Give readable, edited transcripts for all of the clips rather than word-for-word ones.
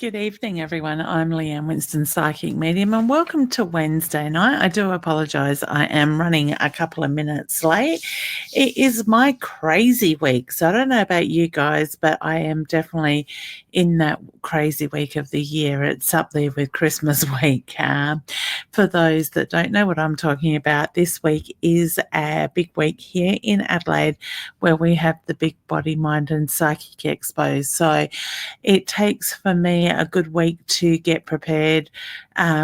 Good evening, everyone. I'm Leanne, Winston, Psychic Medium, and welcome to Wednesday night. I do apologise. I am running a couple of minutes late. It is my crazy week. So I don't know about you guys, but I am definitely in that crazy week of the year. It's up there with Christmas week. For those that don't know what I'm talking about, this week is a big week here in Adelaide where we have the Big Body, Mind and Psychic Expo. So it takes for me a good week to get prepared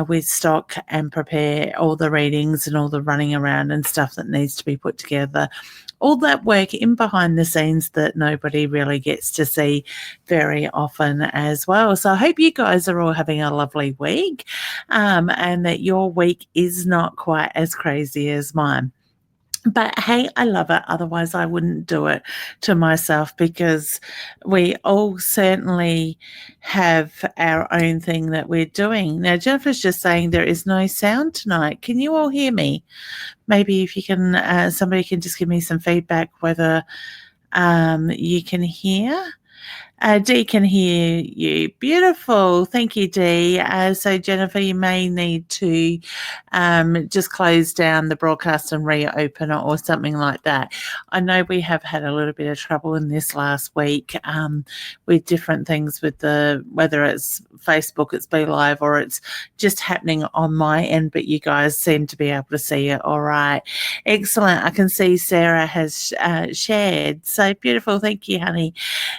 with stock and prepare all the readings and all the running around and stuff that needs to be put together. All that work in behind the scenes that nobody really gets to see very often as well. So I hope you guys are all having a lovely week and that your week is not quite as crazy as mine. But hey, I love it. Otherwise, I wouldn't do it to myself because we all certainly have our own thing that we're doing. Now, Jennifer's just saying there is no sound tonight. Can you all hear me? Maybe if you can, somebody can just give me some feedback whether you can hear. Dee can hear you. Beautiful. Thank you, Dee. So, Jennifer, you may need to just close down the broadcast and reopen it or something like that. I know we have had a little bit of trouble in this last week with different things with whether it's Facebook, it's Be Live, or it's just happening on my end, but you guys seem to be able to see it all right. Excellent. I can see Sarah has shared. So beautiful. Thank you, honey.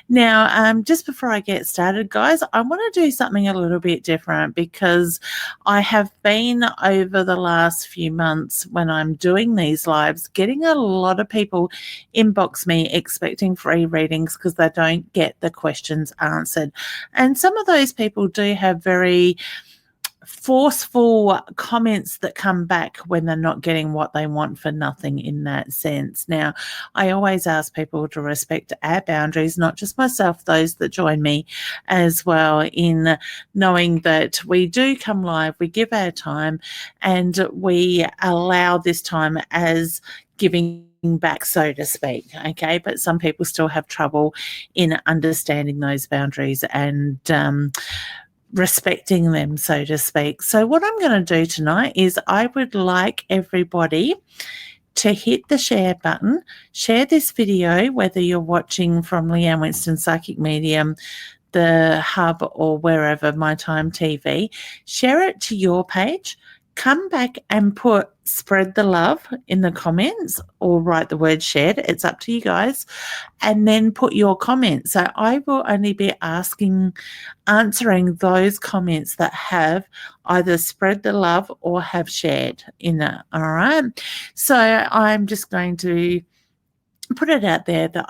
Now, just before I get started, guys, I want to do something a little bit different because I have been over the last few months when I'm doing these lives, getting a lot of people inbox me expecting free readings because they don't get the questions answered. And some of those people do have very forceful comments that come back when they're not getting what they want for nothing in that sense. Now, I always ask people to respect our boundaries, not just myself, those that join me as well, in knowing that we do come live, we give our time, and we allow this time as giving back, so to speak. Okay, but some people still have trouble in understanding those boundaries and respecting them, so to speak. So what I'm going to do tonight is I would like everybody to hit the share button, share this video, whether you're watching from Leanne Winston Psychic Medium, the Hub, or wherever, My Time TV, share it to your page. Come back and put spread the love in the comments or write the word shared. It's up to you guys. And then put your comments. So I will only be answering those comments that have either spread the love or have shared in it. All right. So I'm just going to put it out there that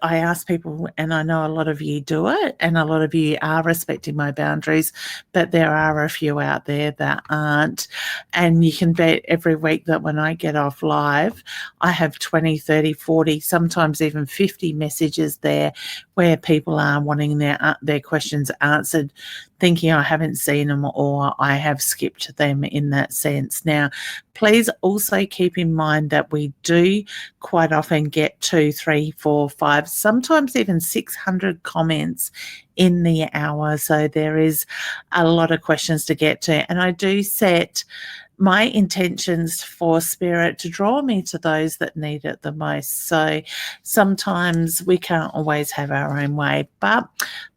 I ask people, and I know a lot of you do it, and a lot of you are respecting my boundaries, but there are a few out there that aren't. And you can bet every week that when I get off live, I have 20, 30, 40, sometimes even 50 messages there where people are wanting their questions answered, thinking I haven't seen them or I have skipped them in that sense. Now, please also keep in mind that we do quite often get 2, 3, 4, 5, sometimes even 600 comments in the hour. So there is a lot of questions to get to. And I do set my intentions for spirit to draw me to those that need it the most. So sometimes we can't always have our own way, but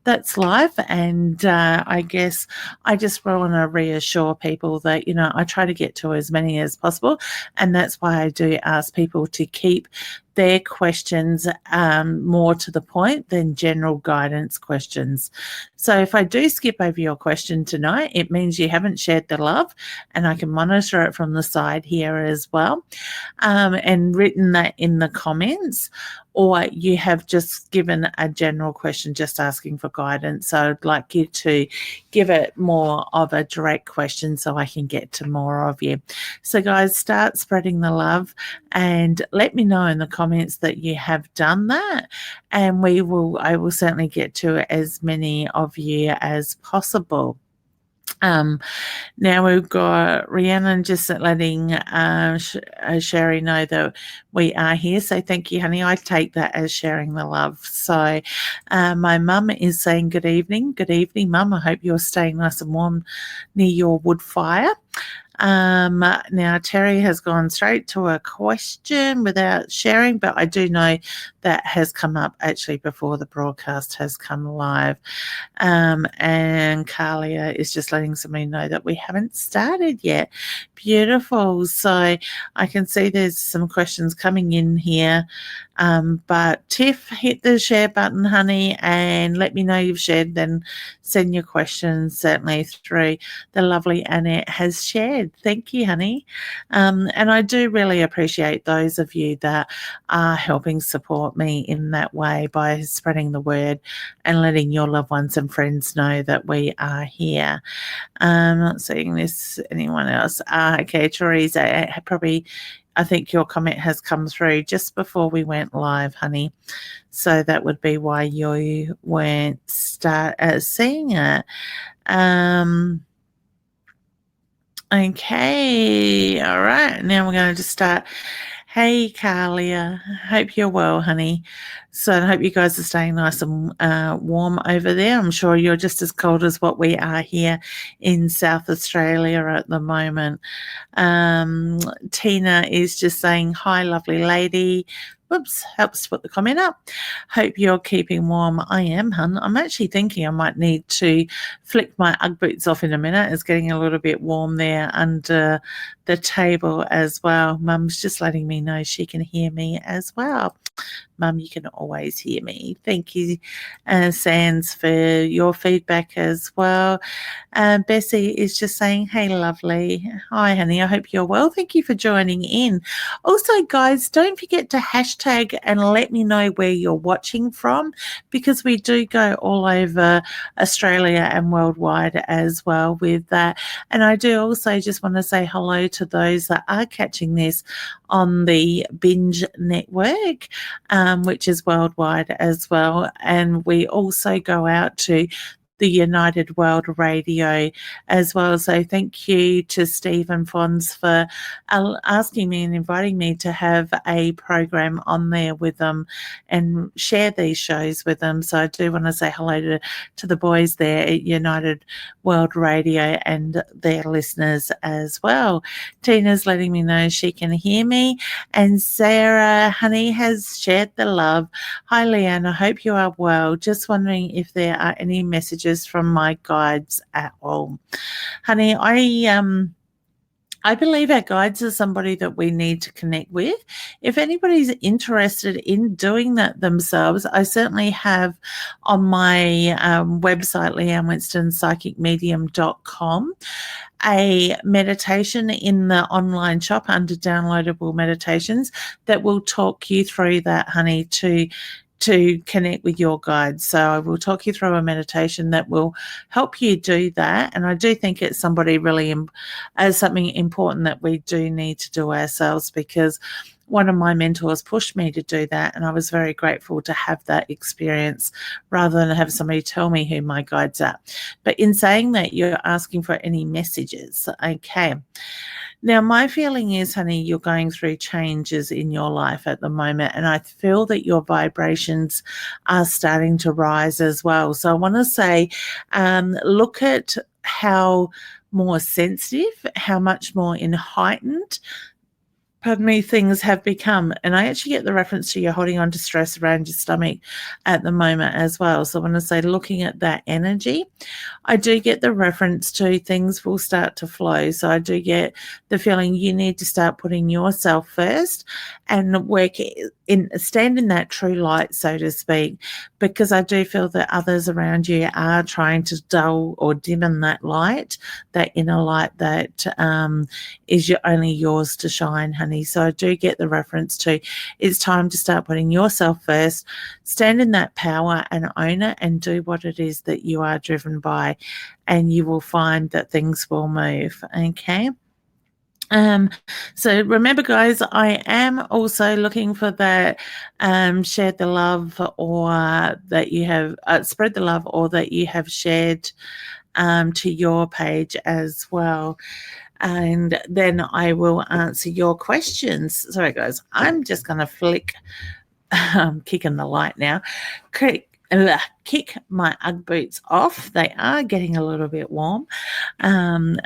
that's life. And I guess I just want to reassure people that, I try to get to as many as possible. And that's why I do ask people to keep their questions more to the point than general guidance questions. So if I do skip over your question tonight, it means you haven't shared the love, and I can monitor it from the side here as well, and written that in the comments, or you have just given a general question just asking for guidance. So I'd like you to give it more of a direct question so I can get to more of you. So guys, start spreading the love and let me know in the comments that you have done that, and I will certainly get to as many of you as possible. Now we've got Rhiannon just letting Sherry know that we are here. So thank you, honey. I take that as sharing the love. So my mum is saying good evening. Good evening, mum. I hope you're staying nice and warm near your wood fire. Now Terry has gone straight to a question without sharing, but I do know that has come up actually before the broadcast has come live. And Carlia is just letting somebody know that we haven't started yet. Beautiful. So I can see there's some questions coming in here. But Tiff, hit the share button, honey, and let me know you've shared. Then send your questions certainly through. The lovely Annette has shared. Thank you, honey. And I do really appreciate those of you that are helping support me in that way by spreading the word and letting your loved ones and friends know that we are here. Not seeing this anyone else. Okay, Teresa, I think your comment has come through just before we went live, honey. So that would be why you weren't seeing it. Okay, all right. Now we're going to just start. Hey, Carlia. Hope you're well, honey. So I hope you guys are staying nice and warm over there. I'm sure you're just as cold as what we are here in South Australia at the moment. Tina is just saying, hi, lovely lady. Whoops, helps to put the comment up. Hope you're keeping warm. I am, hun. I'm actually thinking I might need to flick my Ugg boots off in a minute. It's getting a little bit warm there under the table as well. Mum's just letting me know she can hear me as well. Mum, you can always hear me. Thank you, Sands, for your feedback as well. Bessie is just saying, hey, lovely. Hi, honey. I hope you're well. Thank you for joining in. Also, guys, don't forget to hashtag and let me know where you're watching from, because we do go all over Australia and worldwide as well with that. And I do also just want to say hello to those that are catching this on the Binge Network, which is worldwide as well. And we also go out to the United World Radio as well. So thank you to Stephen Fons for asking me and inviting me to have a program on there with them and share these shows with them. So I do want to say hello to the boys there at United World Radio and their listeners as well. Tina's letting me know she can hear me. And Sarah, honey, has shared the love. Hi, Leanne. I hope you are well. Just wondering if there are any messages from my guides at all. Honey, I believe our guides are somebody that we need to connect with. If anybody's interested in doing that themselves, I certainly have on my website, leannewinstonpsychicmedium.com, a meditation in the online shop under downloadable meditations that will talk you through that, honey, to connect with your guides. So I will talk you through a meditation that will help you do that. And I do think it's something important that we do need to do ourselves, because one of my mentors pushed me to do that, and I was very grateful to have that experience rather than have somebody tell me who my guides are. But in saying that, you're asking for any messages. Okay. Now, my feeling is, honey, you're going through changes in your life at the moment, and I feel that your vibrations are starting to rise as well. So I want to say, look at how more sensitive, how much more heightened things have become. And I actually get the reference to you holding on to stress around your stomach at the moment as well. So when I say looking at that energy, I do get the reference to things will start to flow. So I do get the feeling you need to start putting yourself first and stand in that true light, so to speak, because I do feel that others around you are trying to dull or dim that light, that inner light that is only yours to shine, honey. So I do get the reference to it's time to start putting yourself first, stand in that power and own it and do what it is that you are driven by, and you will find that things will move. Okay. So remember, guys, I am also looking for that share the love, or that you have spread the love, or that you have shared to your page as well. And then I will answer your questions. Sorry, guys, I'm just going to flick, kicking the light now, kick my Ugg boots off. They are getting a little bit warm, and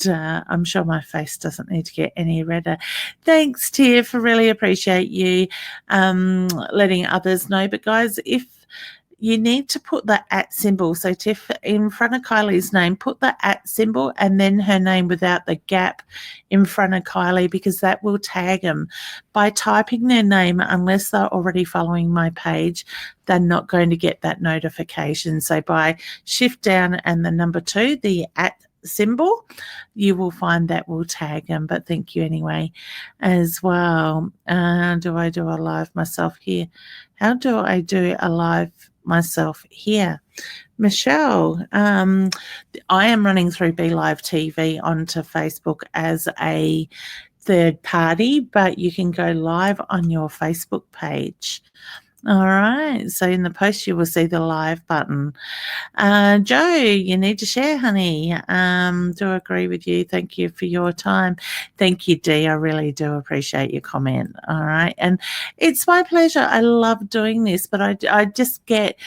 I'm sure my face doesn't need to get any redder. Thanks, Tiff. I really appreciate you letting others know. But guys, if you need to put the @ symbol. So Tiff, in front of Kylie's name, put the @ symbol and then her name without the gap in front of Kylie, because that will tag them. By typing their name, unless they're already following my page, they're not going to get that notification. So by shift down and the number 2, the @ symbol, you will find that will tag them. But thank you anyway as well. Do I do a live myself here? How do I do a live myself here? Michelle, I am running through Be Live TV onto Facebook as a third party, but you can go live on your Facebook page. All right, so in the post you will see the live button. Joe, you need to share, honey. Do agree with you. Thank you for your time. Thank you, Dee. I really do appreciate your comment. All right, and it's my pleasure. I love doing this, but I just get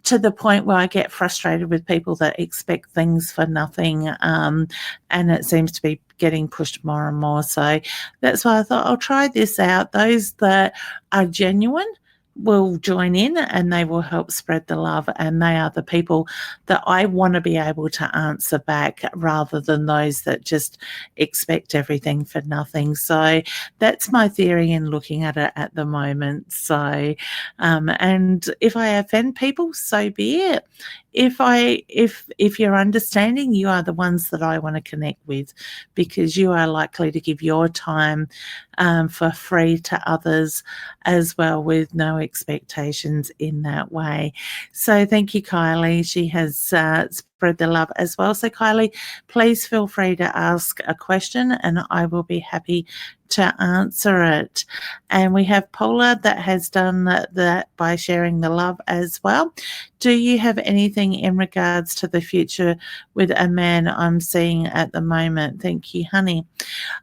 to the point where I get frustrated with people that expect things for nothing, and it seems to be getting pushed more and more. So that's why I thought I'll try this out. Those that are genuine will join in and they will help spread the love, and they are the people that I want to be able to answer back, rather than those that just expect everything for nothing. So that's my theory in looking at it at the moment. So and if I offend people, so be it. If you're understanding, you are the ones that I want to connect with, because you are likely to give your time for free to others as well, with no expectations in that way. So thank you, Kylie. She has spread the love as well. So Kylie, please feel free to ask a question and I will be happy to answer it. And we have Paula that has done that by sharing the love as well. Do you have anything in regards to the future with a man I'm seeing at the moment? Thank you, honey.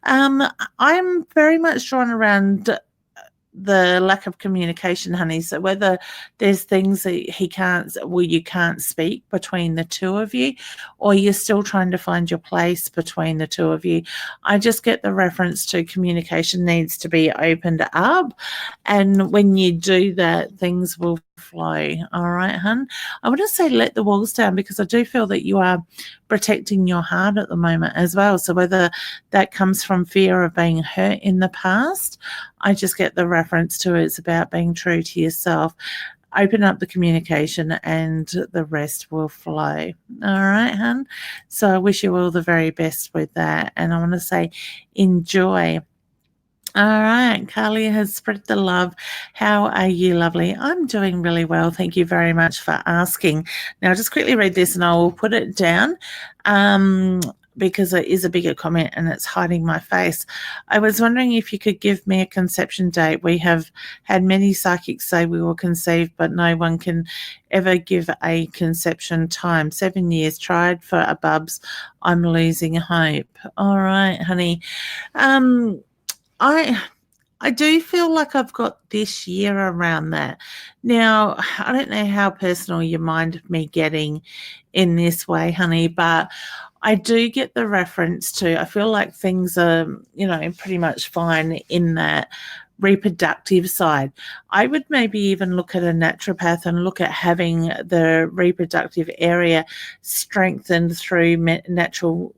I'm very much drawn around the lack of communication, honey. So whether there's things that you can't speak between the two of you, or you're still trying to find your place between the two of you, I just get the reference to communication needs to be opened up. And when you do that, things will flow. All right, hun. I want to say let the walls down, because I do feel that you are protecting your heart at the moment as well. So whether that comes from fear of being hurt in the past, I just get the reference to it's about being true to yourself. Open up the communication and the rest will flow. All right, hun. So I wish you all the very best with that. And I want to say enjoy. All right, Carly has spread the love. How are you, lovely? I'm doing really well. Thank you very much for asking. Now, I'll just quickly read this and I will put it down because it is a bigger comment and it's hiding my face. I was wondering if you could give me a conception date. We have had many psychics say we will conceive, but no one can ever give a conception time. 7 years, tried for a bubs. I'm losing hope. All right, honey. I do feel like I've got this year around that. Now, I don't know how personal you mind me getting in this way, honey, but I do get the reference to, I feel like things are, pretty much fine in that reproductive side. I would maybe even look at a naturopath and look at having the reproductive area strengthened through natural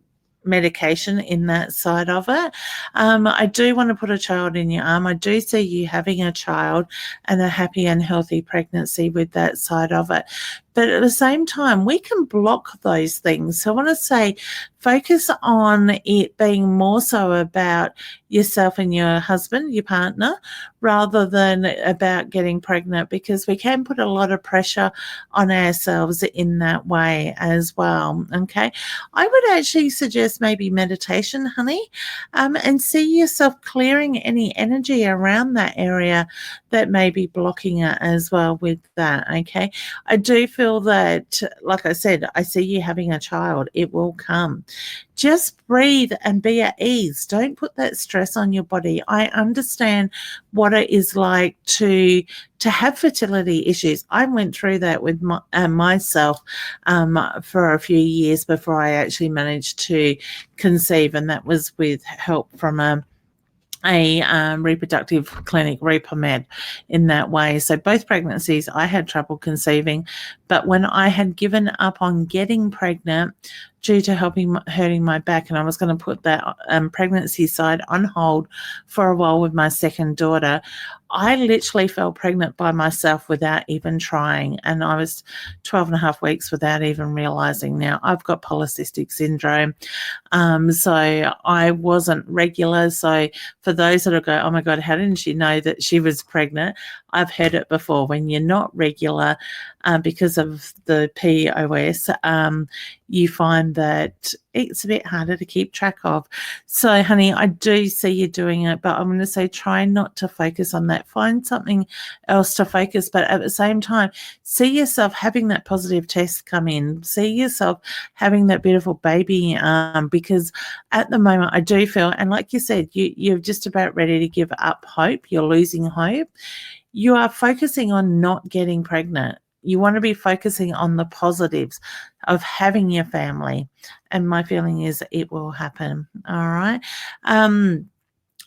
medication in that side of it. I do want to put a child in your arm. I do see you having a child and a happy and healthy pregnancy with that side of it. But at the same time, we can block those things. So I want to say focus on it being more so about yourself and your husband, your partner, rather than about getting pregnant, because we can put a lot of pressure on ourselves in that way as well. Okay. I would actually suggest maybe meditation, honey, and see yourself clearing any energy around that area that may be blocking it as well with that. Okay. I do feel feel that, like I said, I see you having a child. It will come. Just breathe and be at ease. Don't put that stress on your body. I understand what it is like to have fertility issues. I went through that with myself for a few years before I actually managed to conceive, and that was with help from a reproductive clinic, Repromed, in that way. So both pregnancies, I had trouble conceiving, but when I had given up on getting pregnant due to hurting my back, and I was going to put that pregnancy side on hold for a while with my second daughter, I literally fell pregnant by myself without even trying, and I was 12 and a half weeks without even realizing. Now, I've got polycystic syndrome, so I wasn't regular. So for those that go, oh my God, how didn't she know that she was pregnant? I've heard it before. When you're not regular because of the POS, you find that it's a bit harder to keep track of. So, honey, I do see you doing it, but I'm going to say try not to focus on that. Find something else to focus, but at the same time, see yourself having that positive test come in. See yourself having that beautiful baby, because at the moment I do feel, and like you said, you're just about ready to give up hope. You're losing hope. You are focusing on not getting pregnant. You want to be focusing on the positives of having your family. And my feeling is it will happen. All right.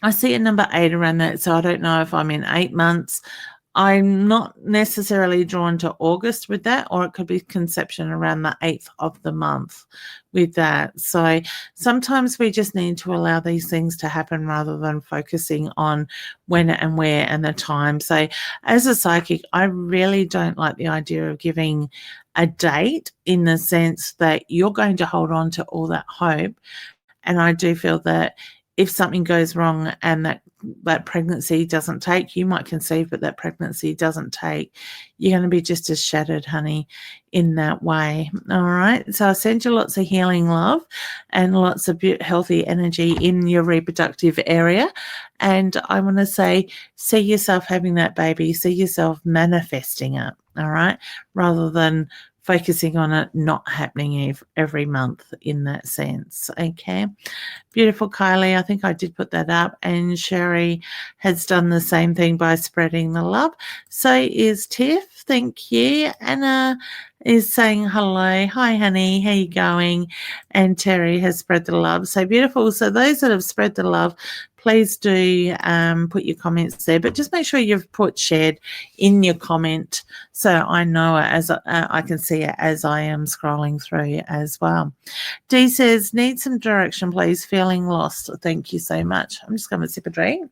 I see a number 8 around that. So I don't know if I'm in 8 months. I'm not necessarily drawn to August with that, or it could be conception around the 8th of the month with that. So sometimes we just need to allow these things to happen rather than focusing on when and where and the time. So as a psychic, I really don't like the idea of giving a date, in the sense that you're going to hold on to all that hope. And I do feel that if something goes wrong and that pregnancy doesn't take, you might conceive, but that pregnancy doesn't take, you're going to be just as shattered, honey, in that way. All right. So I send you lots of healing love and lots of healthy energy in your reproductive area. And I want to say, see yourself having that baby, see yourself manifesting it. All right. Rather than focusing on it not happening every month in that sense. Okay. Beautiful, Kylie. I think I did put that up. And Sherry has done the same thing by spreading the love. So is Tiff. Thank you. Anna is saying hello. Hi, honey. How you going? And Terry has spread the love. So beautiful. So those that have spread the love, please do put your comments there. But just make sure you've put shared in your comment so I know it, as I can see it as I am scrolling through as well. Dee says, need some direction, please. Feeling lost. Thank you so much. I'm just going to sip a drink.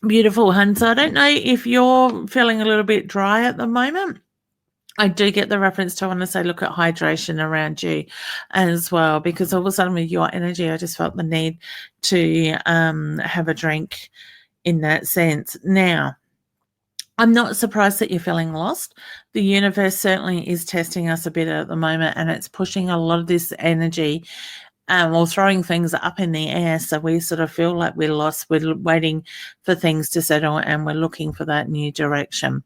Beautiful, hun. So I don't know if you're feeling a little bit dry at the moment. I do get the reference to, I want to say, look at hydration around you as well, because all of a sudden with your energy, I just felt the need to have a drink in that sense. Now, I'm not surprised that you're feeling lost. The universe certainly is testing us a bit at the moment, and it's pushing a lot of this energy or throwing things up in the air. So we sort of feel like we're lost. We're waiting for things to settle, and we're looking for that new direction.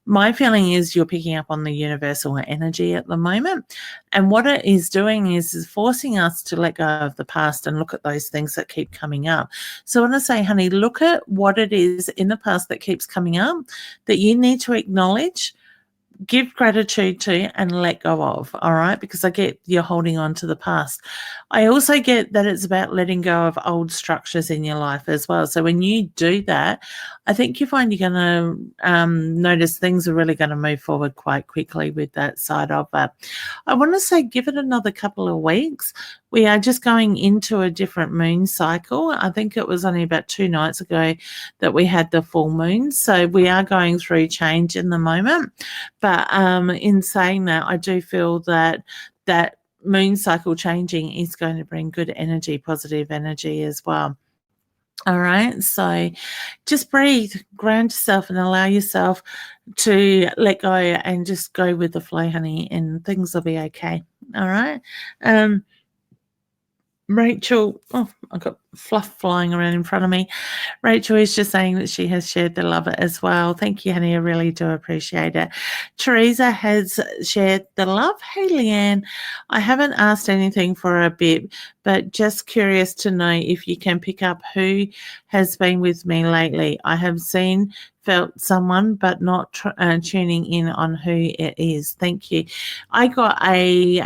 My feeling is you're picking up on the universal energy at the moment. And what it is doing is forcing us to let go of the past and look at those things that keep coming up. So I want to say, honey, look at what it is in the past that keeps coming up that you need to acknowledge, give gratitude to, and let go of. All right. Because I get you're holding on to the past. I also get that it's about letting go of old structures in your life as well. So when you do that, I think you find you're going to notice things are really going to move forward quite quickly with that side of it. I want to say, give it another couple of weeks. We are just going into a different moon cycle. I think it was only about 2 nights ago that we had the full moon. So we are going through change in the moment. But in saying that, I do feel that that moon cycle changing is going to bring good energy, positive energy as well. All right. So just breathe, ground yourself, and allow yourself to let go and just go with the flow, honey, and things will be okay. All right. Rachel, I got fluff flying around in front of me. Rachel is just saying that she has shared the love as well. Thank you, honey. I really do appreciate it. Teresa has shared the love. Hey, Leanne, I haven't asked anything for a bit, but just curious to know if you can pick up who has been with me lately. I have felt someone, but not tuning in on who it is. Thank you. I got a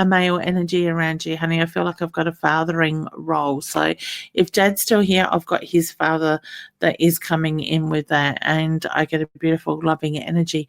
male energy around you, honey. I feel like I've got a fathering role. So if Dad's still here, I've got his father that is coming in with that, and I get a beautiful, loving energy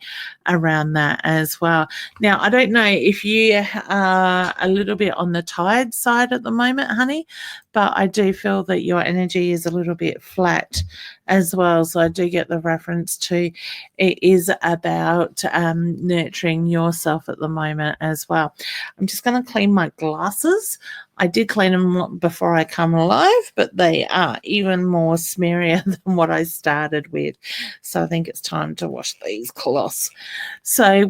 around that as well. Now, I don't know if you are a little bit on the tired side at the moment, honey, but I do feel that your energy is a little bit flat as well. So I do get the reference to it is about nurturing yourself at the moment as well. I'm just going to clean my glasses. I did clean them before I come live, but they are even more smearier than what I started with. So I think it's time to wash these cloths. So,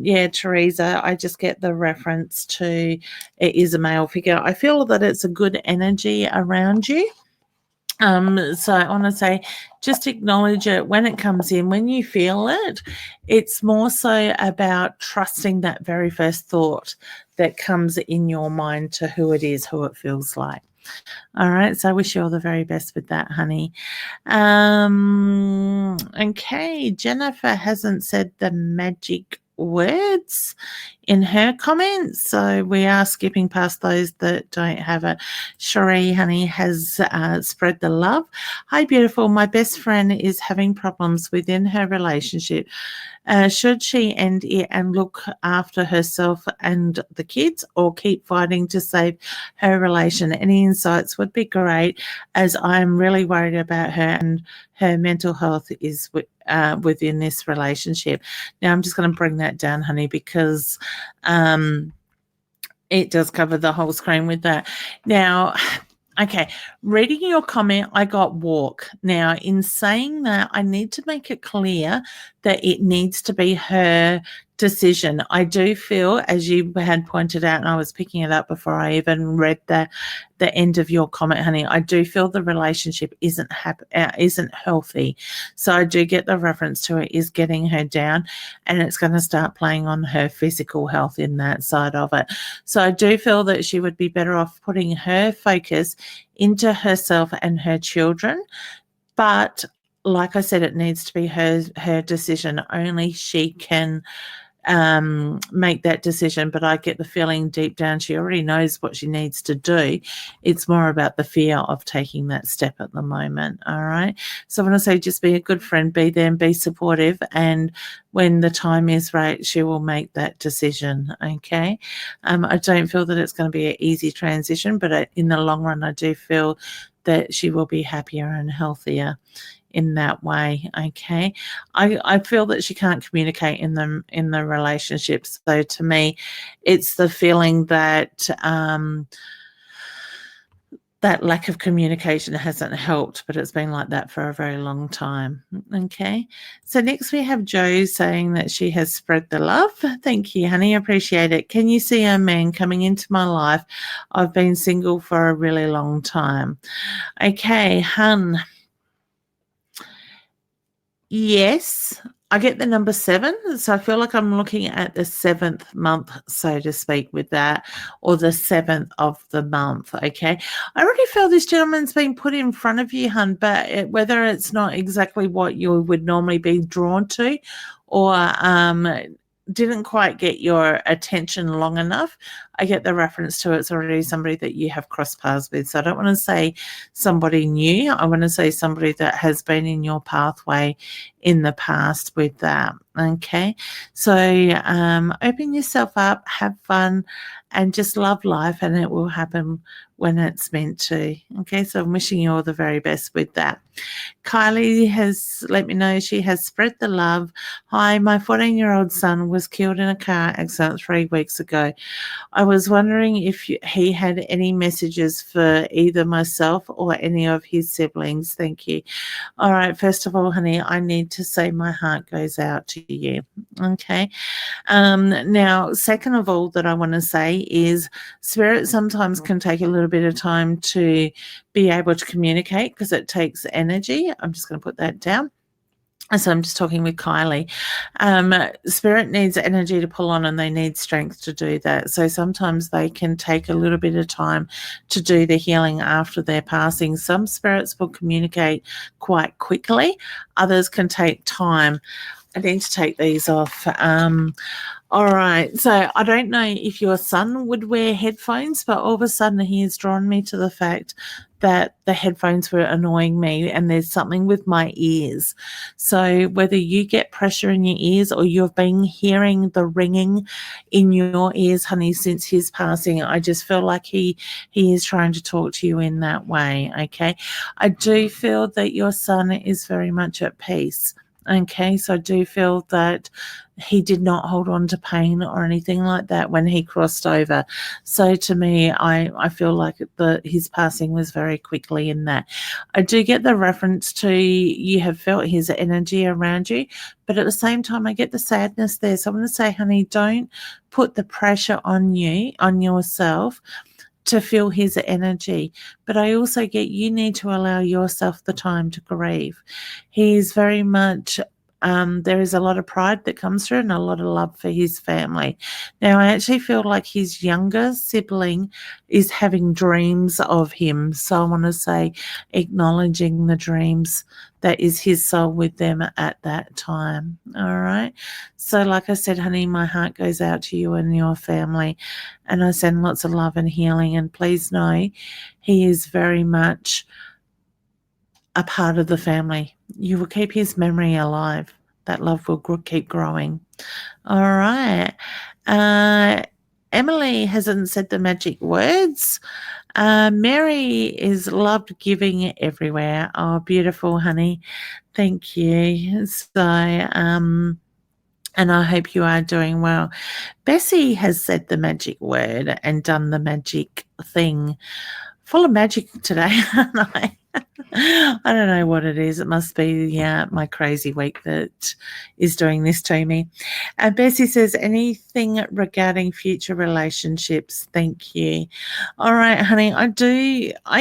yeah, Teresa, I just get the reference to it is a male figure. I feel that it's a good energy around you. So I want to say, just acknowledge it when it comes in, when you feel it. It's more so about trusting that very first thought that comes in your mind to who it is, who it feels like. All right. So I wish you all the very best with that, honey. Okay. Jennifer hasn't said the magic words in her comments, so we are skipping past those that don't have it. Cherie, honey, has spread the love. Hi, beautiful. My best friend is having problems within her relationship. Should she end it and look after herself and the kids, or keep fighting to save her relation? Any insights would be great, as I'm really worried about her and her mental health is within this relationship. Now, I'm just going to bring that down, honey, because it does cover the whole screen with that. Now, okay, reading your comment, I got walk. Now, in saying that, I need to make it clear that it needs to be her decision. I do feel, as you had pointed out, and I was picking it up before I even read the end of your comment, honey, I do feel the relationship isn't healthy. So I do get the reference to it is getting her down, and it's going to start playing on her physical health in that side of it. So I do feel that she would be better off putting her focus into herself and her children. But like I said, it needs to be her decision. Only she can make that decision. But I get the feeling deep down she already knows what she needs to do. It's more about the fear of taking that step at the moment. All right. So I want to say, just be a good friend, be there and be supportive. And when the time is right, she will make that decision. Okay. I don't feel that it's going to be an easy transition, but in the long run, I do feel that she will be happier and healthier in that way. Okay. I feel that she can't communicate in the relationships. So to me, it's the feeling that that lack of communication hasn't helped, but it's been like that for a very long time. Okay. So next we have Jo saying that she has spread the love. Thank you, honey. I appreciate it. Can you see a man coming into my life? I've been single for a really long time. Okay, hun. Yes, I get the number 7. So I feel like I'm looking at the 7th month, so to speak, with that, or the 7th of the month. Okay. I already feel this gentleman's been put in front of you, hun, but whether it's not exactly what you would normally be drawn to, or didn't quite get your attention long enough, I get the reference to it's already somebody that you have crossed paths with. So I don't want to say somebody new. I want to say somebody that has been in your pathway in the past with that. Okay. So open yourself up, have fun, and just love life, and it will happen when it's meant to. Okay. So I'm wishing you all the very best with that. Kylie has let me know she has spread the love. Hi, my 14-year-old son was killed in a car accident 3 weeks ago. I was wondering if he had any messages for either myself or any of his siblings. Thank you. All right. First of all, honey, I need to say my heart goes out to you. Okay. Now, second of all, that I want to say is spirit sometimes can take a little bit of time to be able to communicate because it takes energy. I'm just going to put that down. So I'm just talking with Kylie. Spirit needs energy to pull on and they need strength to do that. So sometimes they can take a little bit of time to do the healing after their passing. Some spirits will communicate quite quickly. Others can take time. I need to take these off. All right. So I don't know if your son would wear headphones, but all of a sudden he has drawn me to the fact that the headphones were annoying me and there's something with my ears. So whether you get pressure in your ears or you've been hearing the ringing in your ears, honey, since his passing, I just feel like he is trying to talk to you in that way. Okay. I do feel that your son is very much at peace. Okay, so I do feel that he did not hold on to pain or anything like that when he crossed over. So to me, I feel like his passing was very quickly in that. I do get the reference to you have felt his energy around you, but at the same time, I get the sadness there. So I'm going to say, honey, don't put the pressure on yourself to feel his energy. But I also get you need to allow yourself the time to grieve. He is very much, there is a lot of pride that comes through and a lot of love for his family. Now, I actually feel like his younger sibling is having dreams of him. So I want to say acknowledging the dreams that is his soul with them at that time. All right. So, like I said, honey, my heart goes out to you and your family. And I send lots of love and healing. And please know he is very much a part of the family. You will keep his memory alive. That love will keep growing. All right. Emily hasn't said the magic words. Mary is loved giving everywhere. Oh, beautiful, honey. Thank you. So, and I hope you are doing well. Bessie has said the magic word and done the magic thing. Full of magic today, aren't I? I don't know what it is. It must be my crazy week that is doing this to me. And Bessie says, anything regarding future relationships? Thank you. All right, honey, I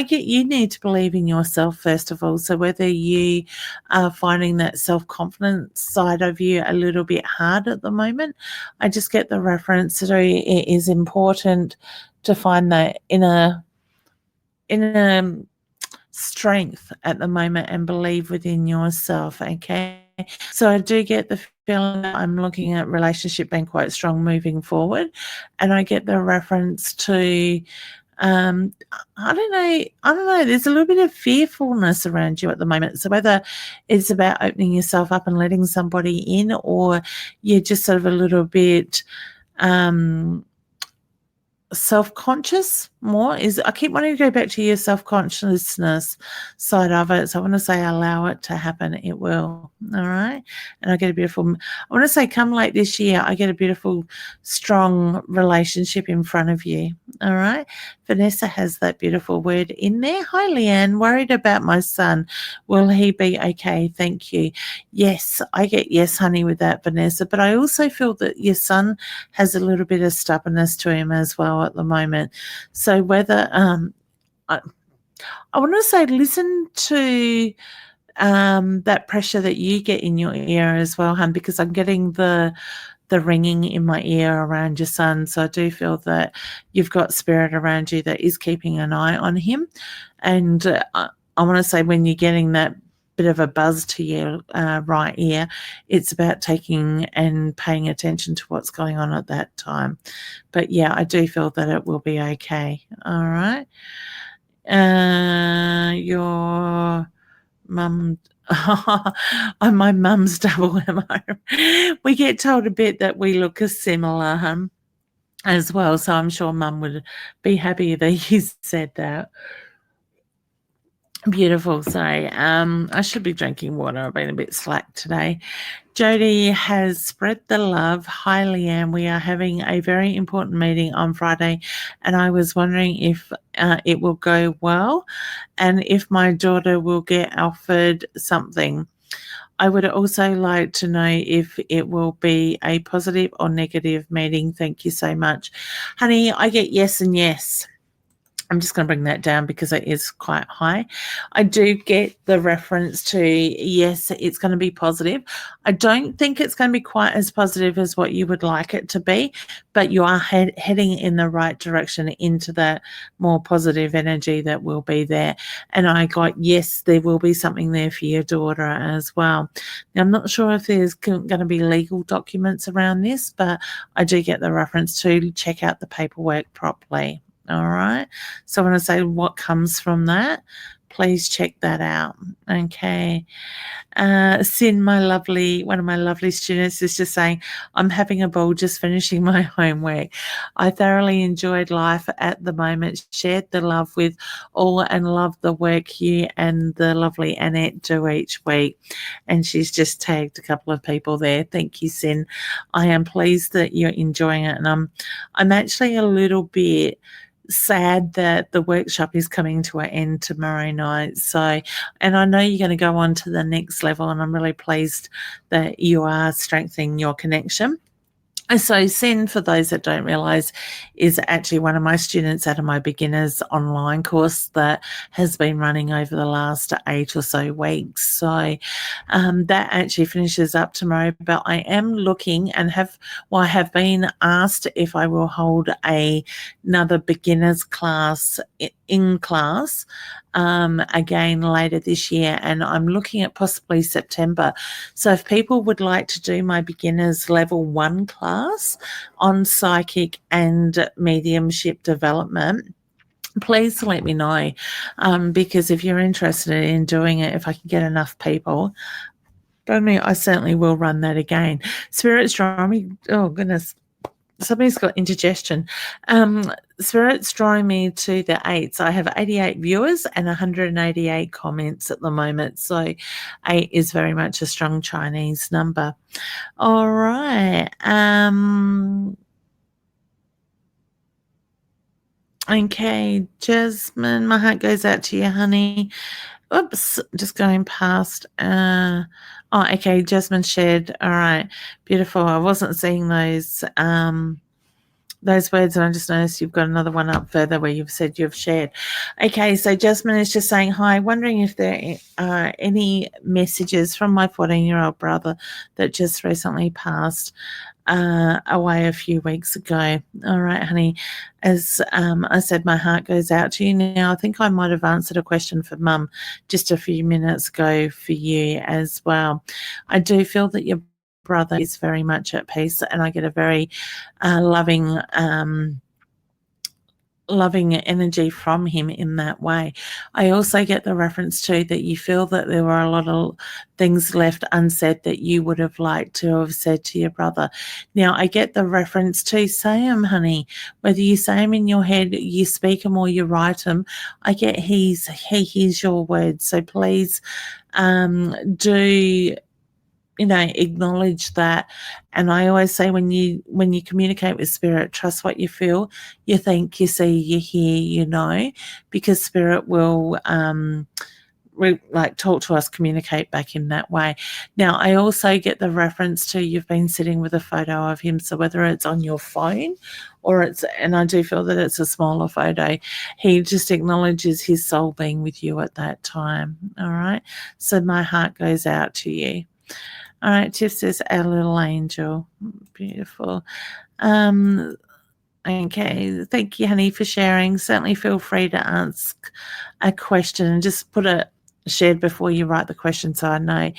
get you need to believe in yourself, first of all. So whether you are finding that self-confidence side of you a little bit hard at the moment, I just get the reference that it is important to find that inner strength at the moment and believe within yourself. Okay, so I do get the feeling that I'm looking at relationship being quite strong moving forward, and I get the reference to I don't know, there's a little bit of fearfulness around you at the moment. So whether it's about opening yourself up and letting somebody in, or you're just sort of a little bit self-conscious more, is I keep wanting to go back to your self-consciousness side of it. So I want to say allow it to happen. It will. All right. And I get a beautiful, I want to say come late this year, I get a beautiful, strong relationship in front of you. All right. Vanessa has that beautiful word in there. Hi, Leanne. Worried about my son. Will he be okay? Thank you. Yes, I get yes, honey, with that, Vanessa. But I also feel that your son has a little bit of stubbornness to him as well at the moment. So whether I want to say listen to that pressure that you get in your ear as well, hun, because I'm getting the ringing in my ear around your son. So I do feel that you've got spirit around you that is keeping an eye on him. And I want to say when you're getting that bit of a buzz to your right ear, it's about taking and paying attention to what's going on at that time. But yeah, I do feel that it will be okay. All right. Your mum, my mum's double MO. We get told a bit that we look similar as well. So I'm sure mum would be happy that you said that. Beautiful. Sorry. I should be drinking water. I've been a bit slack today. Jody has spread the love. Hi, Leanne. We are having a very important meeting on Friday, and I was wondering if it will go well and if my daughter will get offered something. I would also like to know if it will be a positive or negative meeting. Thank you so much. Honey, I get yes and yes. I'm just going to bring that down because it is quite high. I do get the reference to, yes, it's going to be positive. I don't think it's going to be quite as positive as what you would like it to be, but you are heading in the right direction into that more positive energy that will be there. And I got, yes, there will be something there for your daughter as well. Now, I'm not sure if there's going to be legal documents around this, but I do get the reference to check out the paperwork properly. All right. So I want to say what comes from that. Please check that out. Okay. Sin, one of my lovely students, is just saying, I'm having a ball just finishing my homework. I thoroughly enjoyed life at the moment, shared the love with all, and love the work you and the lovely Annette do each week. And she's just tagged a couple of people there. Thank you, Sin. I am pleased that you're enjoying it. And I'm actually a little bit sad that the workshop is coming to an end tomorrow night. So, and I know you're going to go on to the next level, and I'm really pleased that you are strengthening your connection. So Sen, for those that don't realise, is actually one of my students out of my beginners online course that has been running over the last 8 or so weeks. So that actually finishes up tomorrow, but I am looking and I have been asked if I will hold another beginners class in class again later this year, and I'm looking at possibly September. So if people would like to do my beginners level 1 class on psychic and mediumship development, please let me know, because if you're interested in doing it, if I can get enough people, I certainly will run that again. Spirit's drawing me. Oh goodness, somebody's got indigestion. Spirit's drawing me to the 8s. I have 88 viewers and 188 comments at the moment. So 8 is very much a strong Chinese number. All right. Okay, Jasmine, my heart goes out to you, honey. Oops, just going past. Okay, Jasmine shared. All right, beautiful. I wasn't seeing those words, and I just noticed you've got another one up further where you've said you've shared. Okay, so Jasmine is just saying, hi, wondering if there are any messages from my 14-year-old brother that just recently passed away a few weeks ago. All right, honey. As I said, my heart goes out to you. Now, I think I might have answered a question for Mum just a few minutes ago for you as well. I do feel that your brother is very much at peace, and I get a very loving energy from him in that way. I also get the reference to that you feel that there were a lot of things left unsaid that you would have liked to have said to your brother. Now, I get the reference to say them, honey. Whether you say them in your head, you speak them, or you write them, I get he hears your words. So please do acknowledge that. And I always say, when you communicate with spirit, trust what you feel, you think, you see, you hear, you know, because spirit will talk to us, communicate back in that way. Now, I also get the reference to you've been sitting with a photo of him. So whether it's on your phone or and I do feel that it's a smaller photo, he just acknowledges his soul being with you at that time. All right. So my heart goes out to you. All right, Tiff says, our little angel. Beautiful. Okay, thank you, honey, for sharing. Certainly feel free to ask a question and just put it shared before you write the question so I know.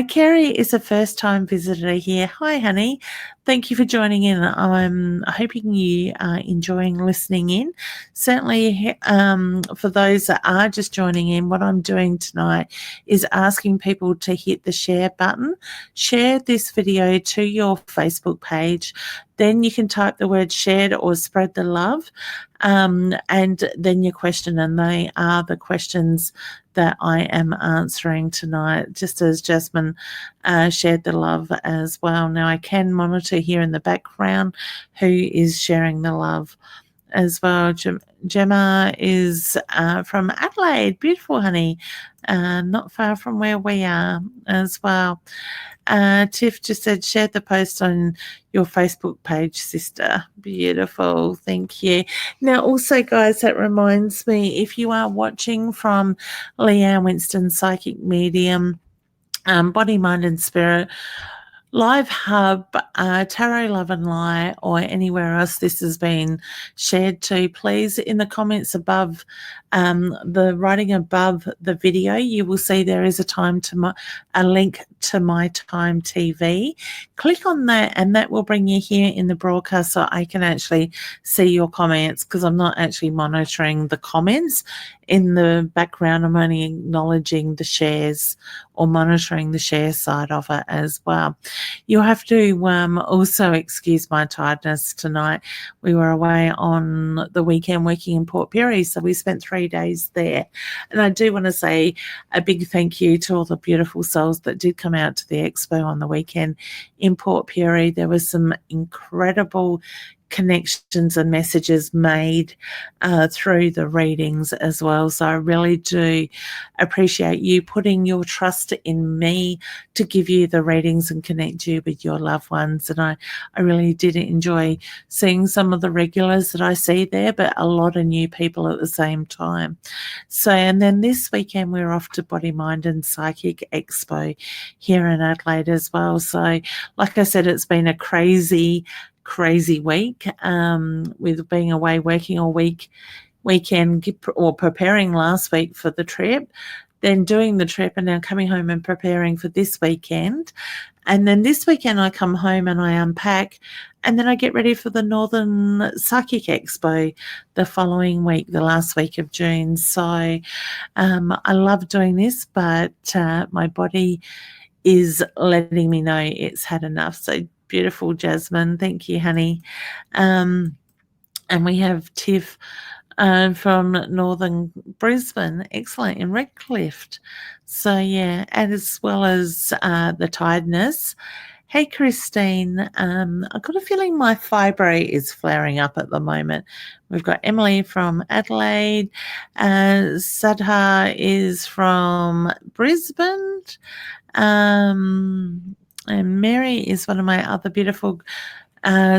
Kerry is a first-time visitor here. Hi, honey. Thank you for joining in. I'm hoping you are enjoying listening in. Certainly, for those that are just joining in, what I'm doing tonight is asking people to hit the share button, share this video to your Facebook page. Then you can type the word shared or spread the love, and then your question, and they are the questions that I am answering tonight, just as Jasmine shared the love as well. Now, I can monitor here in the background who is sharing the love as well. Gemma is from Adelaide. Beautiful, honey. not far from where we are as well. Tiff just said, share the post on your Facebook page, sister. Beautiful. Thank you. Now, also, guys, that reminds me, if you are watching from Leanne Winston, Psychic Medium, Body, Mind and Spirit, Live Hub, Tarot, Love and Lie, or anywhere else this has been shared to, please, in the comments above, the writing above the video, you will see there is a link to My Time TV. Click on that and that will bring you here in the broadcast so I can actually see your comments, because I'm not actually monitoring the comments in the background. I'm only acknowledging the shares or monitoring the share side of it as well. You'll have to also excuse my tiredness tonight. We were away on the weekend working in Port Pirie, so we spent 3 days there. And I do want to say a big thank you to all the beautiful souls that did come out to the expo on the weekend in Port Pirie. There was some incredible connections and messages made through the readings as well. So I really do appreciate you putting your trust in me to give you the readings and connect you with your loved ones. And I really did enjoy seeing some of the regulars that I see there, but a lot of new people at the same time. So, and then this weekend we're off to Body, Mind and Psychic Expo here in Adelaide as well. So like I said, it's been a crazy week with being away working all weekend or preparing last week for the trip, then doing the trip and now coming home and preparing for this weekend. And then this weekend I come home and I unpack and then I get ready for the Northern Psychic Expo the following week, the last week of June. So I love doing this, but my body is letting me know it's had enough. So beautiful, Jasmine. Thank you, honey. And we have Tiff from Northern Brisbane. Excellent, in Redcliffe. So, yeah, and as well as the tiredness. Hey, Christine. I've got a feeling my fibro is flaring up at the moment. We've got Emily from Adelaide. Sadha is from Brisbane. And Mary is one of my other beautiful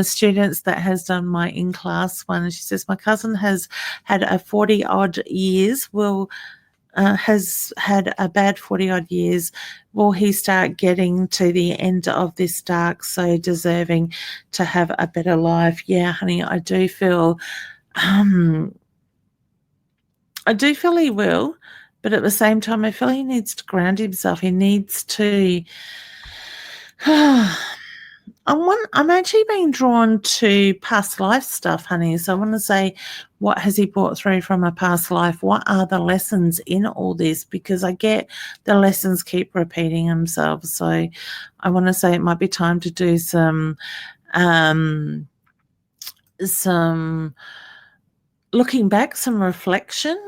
students that has done my in-class one. And she says, my cousin has had a 40-odd years, has had a bad 40-odd years. Will he start getting to the end of this dark, so deserving to have a better life? Yeah, honey, I do feel he will. But at the same time, I feel he needs to ground himself. He needs to... I'm actually being drawn to past life stuff, honey. So I want to say, what has he brought through from a past life? What are the lessons in all this? Because I get the lessons keep repeating themselves. So I want to say it might be time to do some looking back, some reflection.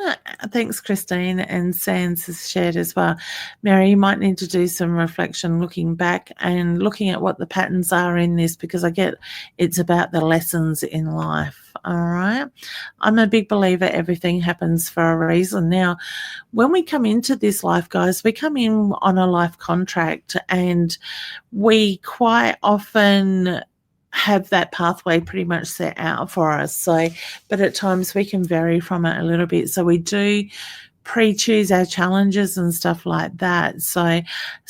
Thanks, Christine, and Sands has shared as well. Mary, you might need to do some reflection, looking back and looking at what the patterns are in this, because I get it's about the lessons in life. All right. I'm a big believer everything happens for a reason. Now, when we come into this life, guys, we come in on a life contract and we quite often have that pathway pretty much set out for us. So, but at times we can vary from it a little bit. So we do pre-choose our challenges and stuff like that. So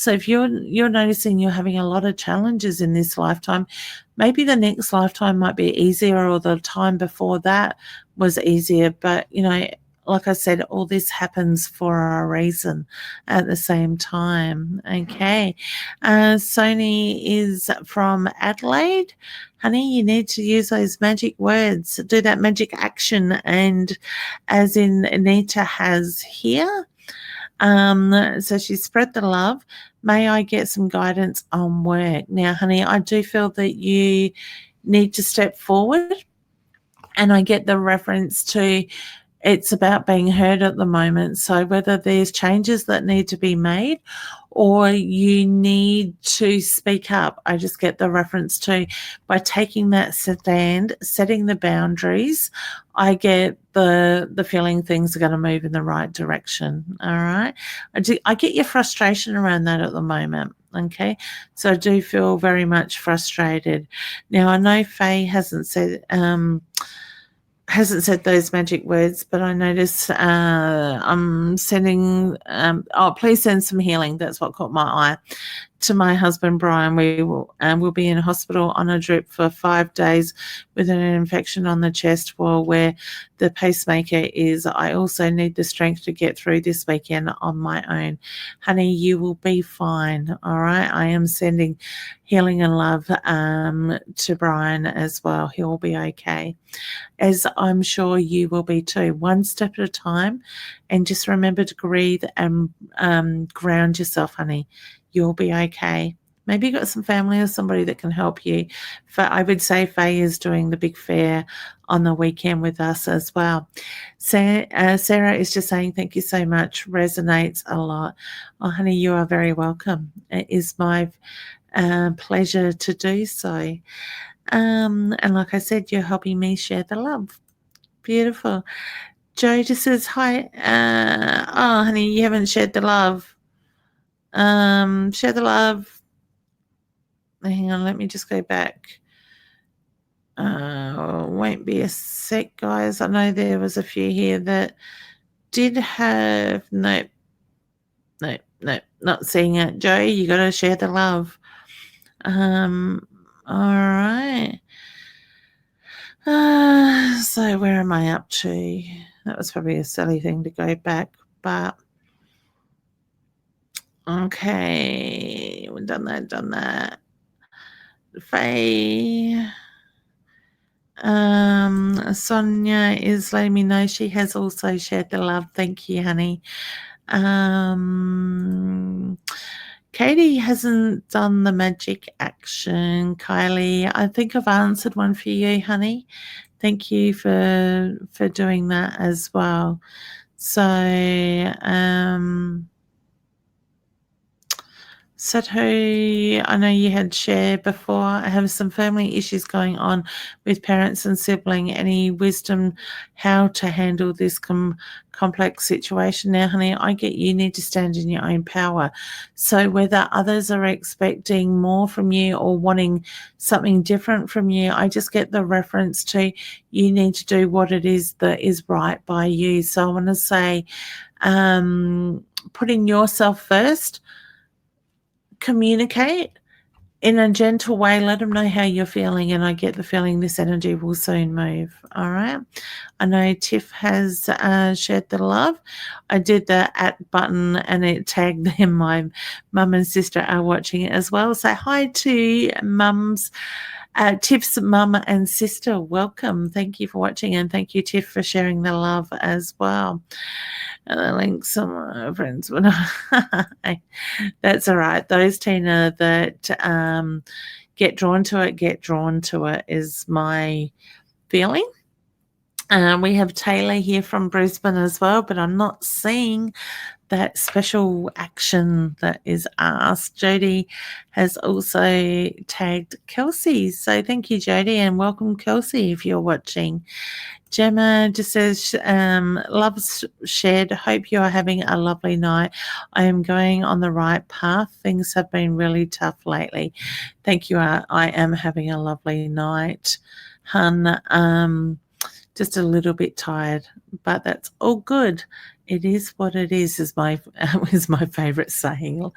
if you're noticing you're having a lot of challenges in this lifetime, maybe the next lifetime might be easier, or the time before that was easier. But, you know, like I said, all this happens for a reason at the same time. Okay. Sony is from Adelaide. Honey, you need to use those magic words, do that magic action, and as in Anita has here. So she spread the love. May I get some guidance on work? Now, honey, I do feel that you need to step forward, and I get the reference to it's about being heard at the moment. So whether there's changes that need to be made, or you need to speak up. I just get the reference to, by taking that stand, setting the boundaries, I get the feeling things are going to move in the right direction. All right. I get your frustration around that at the moment. Okay. So I do feel very much frustrated. Now I know Faye hasn't said those magic words, but I notice I'm sending, please send some healing. That's what caught my eye. To my husband, Brian, we'll be in hospital on a drip for 5 days with an infection on the chest wall where the pacemaker is. I also need the strength to get through this weekend on my own. Honey, you will be fine, all right? I am sending healing and love to Brian as well. He will be okay, as I'm sure you will be too. One step at a time, and just remember to breathe and ground yourself, honey. You'll be okay. Maybe you've got some family or somebody that can help you. I would say Faye is doing the big fair on the weekend with us as well. Sarah is just saying thank you so much. Resonates a lot. Oh, honey, you are very welcome. It is my pleasure to do so. And like I said, you're helping me share the love. Beautiful. Joe just says hi. Oh, honey, you haven't shared the love. Share the love. Hang on, let me just go back. Won't be a sec, guys. I know there was a few here that did have nope, not seeing it. Joe, you got to share the love. All right. So where am I up to? That was probably a silly thing to go back, but okay, we've done that. Faye. Sonia is letting me know she has also shared the love. Thank you, honey. Katie hasn't done the magic action. Kylie, I think I've answered one for you, honey. Thank you for doing that as well. So, Sadhu, I know you had shared before. I have some family issues going on with parents and sibling. Any wisdom how to handle this complex situation? Now, honey, I get you need to stand in your own power. So whether others are expecting more from you or wanting something different from you, I just get the reference to you need to do what it is that is right by you. So I want to say putting yourself first. Communicate in a gentle way. Let them know how you're feeling, and I get the feeling this energy will soon move. All right. I know Tiff has shared the love. I did the @ button and it tagged them. My mum and sister are watching it as well. Say hi to mums. Tiff's mum and sister, welcome. Thank you for watching, and thank you, Tiff, for sharing the love as well. And the links of my friends. That's all right. Those, Tina, that get drawn to it is my feeling. We have Taylor here from Brisbane as well, but I'm not seeing that special action that is asked. Jody has also tagged Kelsey. So thank you, Jody, and welcome, Kelsey, if you're watching. Gemma just says, love's shared. Hope you are having a lovely night. I am going on the right path. Things have been really tough lately. Thank you. I am having a lovely night, hun. Just a little bit tired, but that's all good. It is what it is my favorite saying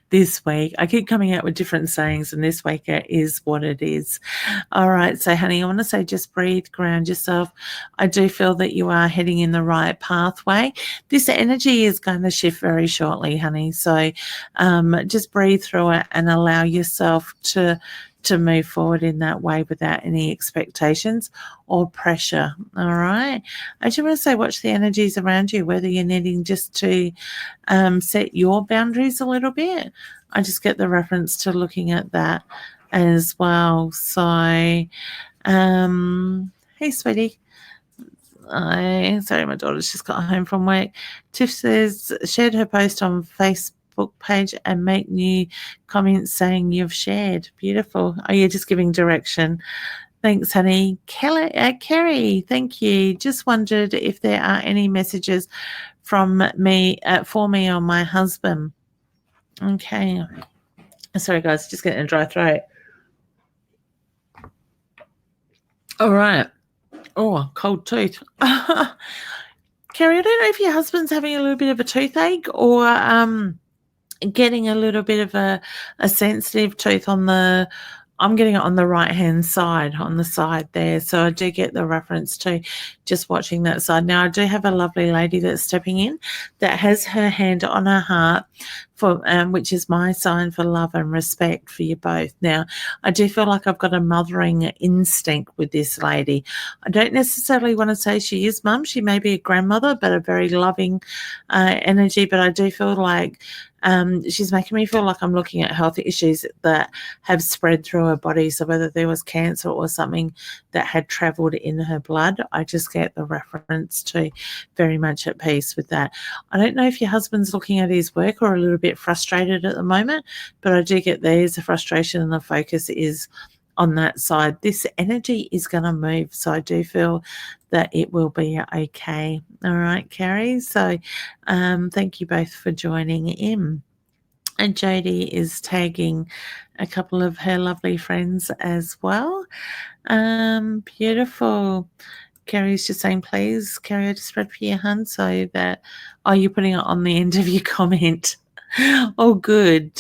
this week. I keep coming out with different sayings, and this week it is what it is. All right. So, honey, I want to say just breathe, ground yourself. I do feel that you are heading in the right pathway. This energy is going to shift very shortly, honey. So just breathe through it and allow yourself to move forward in that way without any expectations or pressure. All right. I just want to say, watch the energies around you, whether you're needing just to set your boundaries a little bit. I just get the reference to looking at that as well. So, hey, sweetie. Sorry, my daughter's just got home from work. Tiff says, shared her post on Facebook Facebook page and make new comments saying you've shared. Beautiful. Oh, you're just giving direction. Thanks, honey. Kerry, thank you. Just wondered if there are any messages from me for me on my husband. Okay. Sorry, guys, just getting a dry throat. All right. Oh, cold tooth. Kerry, I don't know if your husband's having a little bit of a toothache or getting a little bit of a sensitive tooth on the, I'm getting it on the right-hand side, on the side there. So I do get the reference to just watching that side. Now, I do have a lovely lady that's stepping in that has her hand on her heart, for which is my sign for love and respect for you both. Now, I do feel like I've got a mothering instinct with this lady. I don't necessarily want to say she is mum. She may be a grandmother, but a very loving energy. But I do feel like she's making me feel like I'm looking at health issues that have spread through her body. So whether there was cancer or something that had travelled in her blood, I just get the reference to very much at peace with that. I don't know if your husband's looking at his work or a little bit frustrated at the moment, but I do get there's a frustration and the focus is on that side. This energy is going to move. So I do feel that it will be okay. All right, Carrie. So thank you both for joining in. And Jodie is tagging a couple of her lovely friends as well. Beautiful. Carrie's just saying, please carry out a spread for your hun so that, oh, you're putting it on the end of your comment. Oh, good.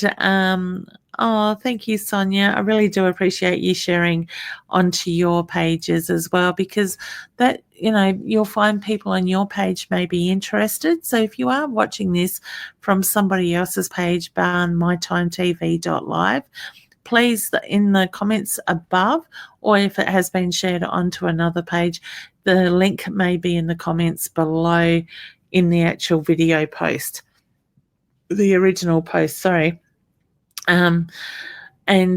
Oh, thank you, Sonia. I really do appreciate you sharing onto your pages as well, because that, you know, you'll find people on your page may be interested. So if you are watching this from somebody else's page, barn mytimetv.live, please, in the comments above, or if it has been shared onto another page, the link may be in the comments below in the actual video post, the original post, sorry. And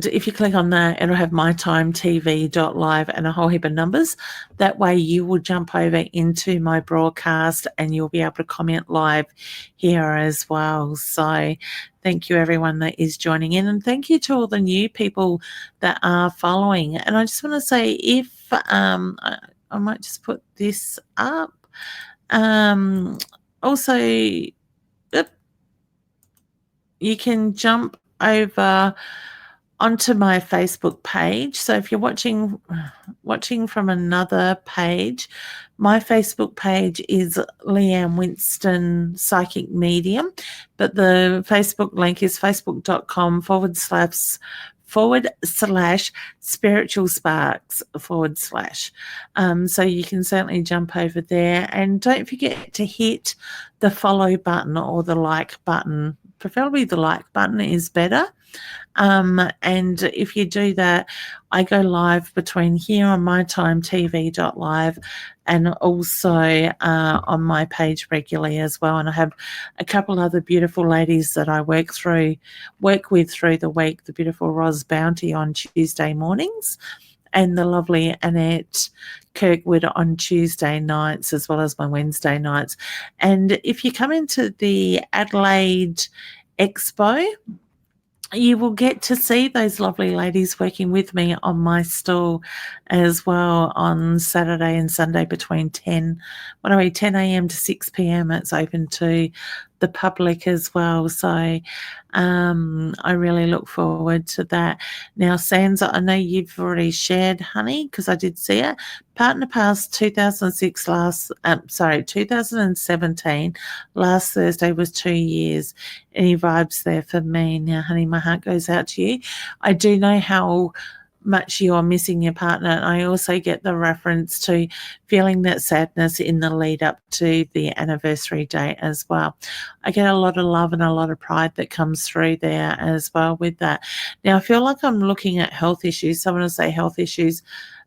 if you click on that, it'll have mytimetv.live and a whole heap of numbers. That way you will jump over into my broadcast and you'll be able to comment live here as well. So thank you, everyone that is joining in. And thank you to all the new people that are following. And I just want to say, if I might just put this up. Also, you can jump over onto my Facebook page. So if you're watching from another page, my Facebook page is Leanne Winston Psychic Medium, but the Facebook link is facebook.com/spiritual sparks / so you can certainly jump over there, and don't forget to hit the follow button or the like button. Preferably the like button is better. And if you do that, I go live between here on mytimetv.live and also on my page regularly as well. And I have a couple other beautiful ladies that I work with through the week, the beautiful Roz Bounty on Tuesday mornings and the lovely Annette Kirkwood on Tuesday nights, as well as my Wednesday nights. And if you come into the Adelaide Expo, you will get to see those lovely ladies working with me on my stall as well on Saturday and Sunday between 10 a.m. to 6 p.m. It's open to the public as well. So I really look forward to that. Now, Sansa, I know you've already shared, honey, because I did see it. Partner passed 2017. Last Thursday was 2 years. Any vibes there for me? Now, honey, my heart goes out to you. I do know how much you are missing your partner. And I also get the reference to feeling that sadness in the lead up to the anniversary date as well. I get a lot of love and a lot of pride that comes through there as well with that. Now, I feel like I'm looking at health issues. So when I say health issues,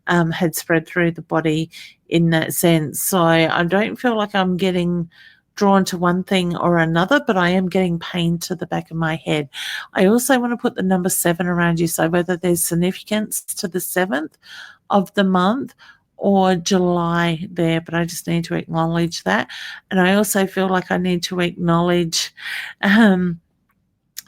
had spread through the body in that sense. So I don't feel like I'm getting drawn to one thing or another, but I am getting pain to the back of my head. I also want to put the number 7 around you, so whether there's significance to the 7th of the month or July there, but I just need to acknowledge that. And I also feel like I need to acknowledge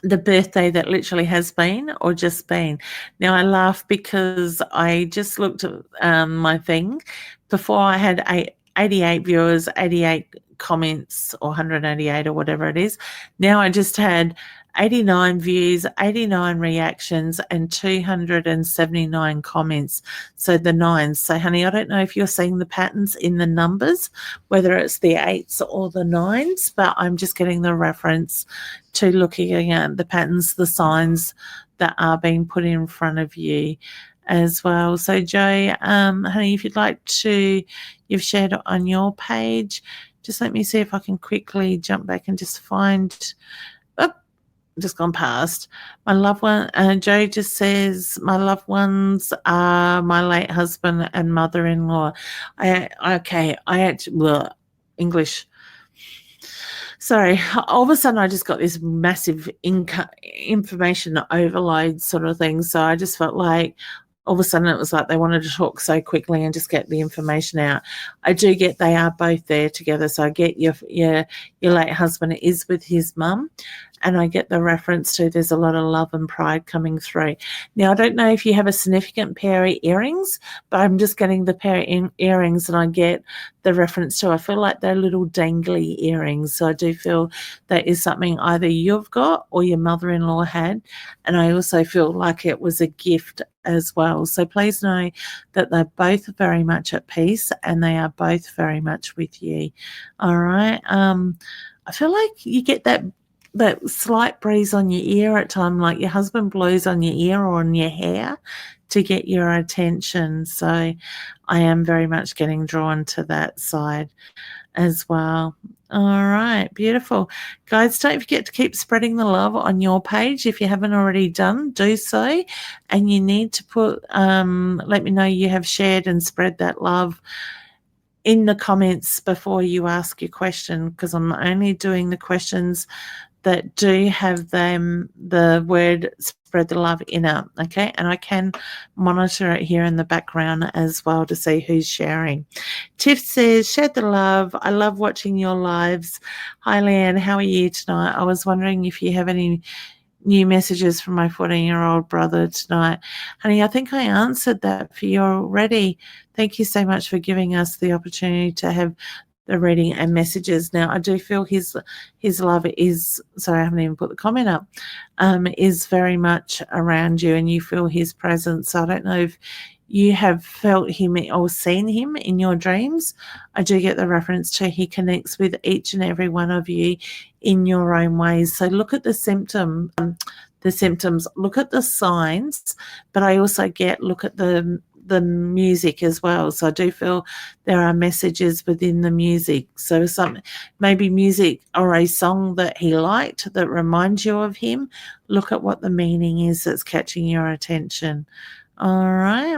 the birthday that literally has been or just been. Now I laugh because I just looked at my thing. Before I had 88 viewers, 88 comments, or 188 or whatever it is. Now I just had 89 views, 89 reactions, and 279 comments. So the nines. So honey, I don't know if you're seeing the patterns in the numbers, whether it's the eights or the nines, but I'm just getting the reference to looking at the patterns, the signs that are being put in front of you as well. So Jo, honey, if you'd like to, you've shared it on your page. Just let me see if I can quickly jump back and just find, just gone past. My loved one, Jo just says, my loved ones are my late husband and mother-in-law. I actually, English. Sorry, all of a sudden I just got this massive information overload sort of thing. So I just felt like all of a sudden it was like they wanted to talk so quickly and just get the information out. I do get they are both there together. So I get your late husband is with his mum, and I get the reference to there's a lot of love and pride coming through. Now, I don't know if you have a significant pair of earrings, but I'm just getting the pair of earrings and I get the reference to, I feel like they're little dangly earrings. So I do feel that is something either you've got or your mother-in-law had. And I also feel like it was a gift as well. So please know that they're both very much at peace and they are both very much with you. All right. I feel like you get that slight breeze on your ear at time, like your husband blows on your ear or on your hair to get your attention. So I am very much getting drawn to that side as well. All right, beautiful. Guys, don't forget to keep spreading the love on your page. If you haven't already done, do so. And you need to put, let me know you have shared and spread that love in the comments before you ask your question, because I'm only doing the questions that do have the word spread the love in it, okay? And I can monitor it here in the background as well to see who's sharing. Tiff says, share the love. I love watching your lives. Hi, Leanne. How are you tonight? I was wondering if you have any new messages from my 14-year-old brother tonight. Honey, I think I answered that for you already. Thank you so much for giving us the opportunity to have the reading and messages. Now, I do feel his love is, sorry, I haven't even put the comment up, is very much around you and you feel his presence. So I don't know if you have felt him or seen him in your dreams. I do get the reference to he connects with each and every one of you in your own ways. So look at the symptoms, look at the signs, but I also look at the music as well. So I do feel there are messages within the music. So maybe music or a song that he liked that reminds you of him. Look at what the meaning is that's catching your attention. All right.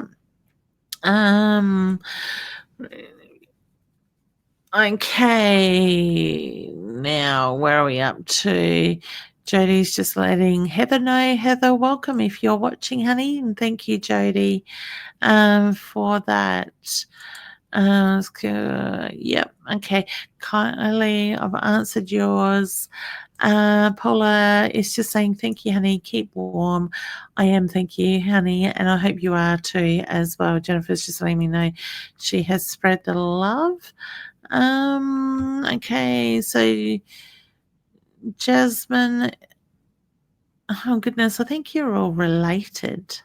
Okay. Now, where are we up to? Jody's just letting Heather know. Heather, welcome if you're watching, honey. And thank you, Jody, for that. Yep. Okay. Kylie, I've answered yours. Paula is just saying, thank you, honey. Keep warm. I am, thank you, honey. And I hope you are too as well. Jennifer's just letting me know she has spread the love. Okay. So Jasmine, oh goodness, I think you're all related.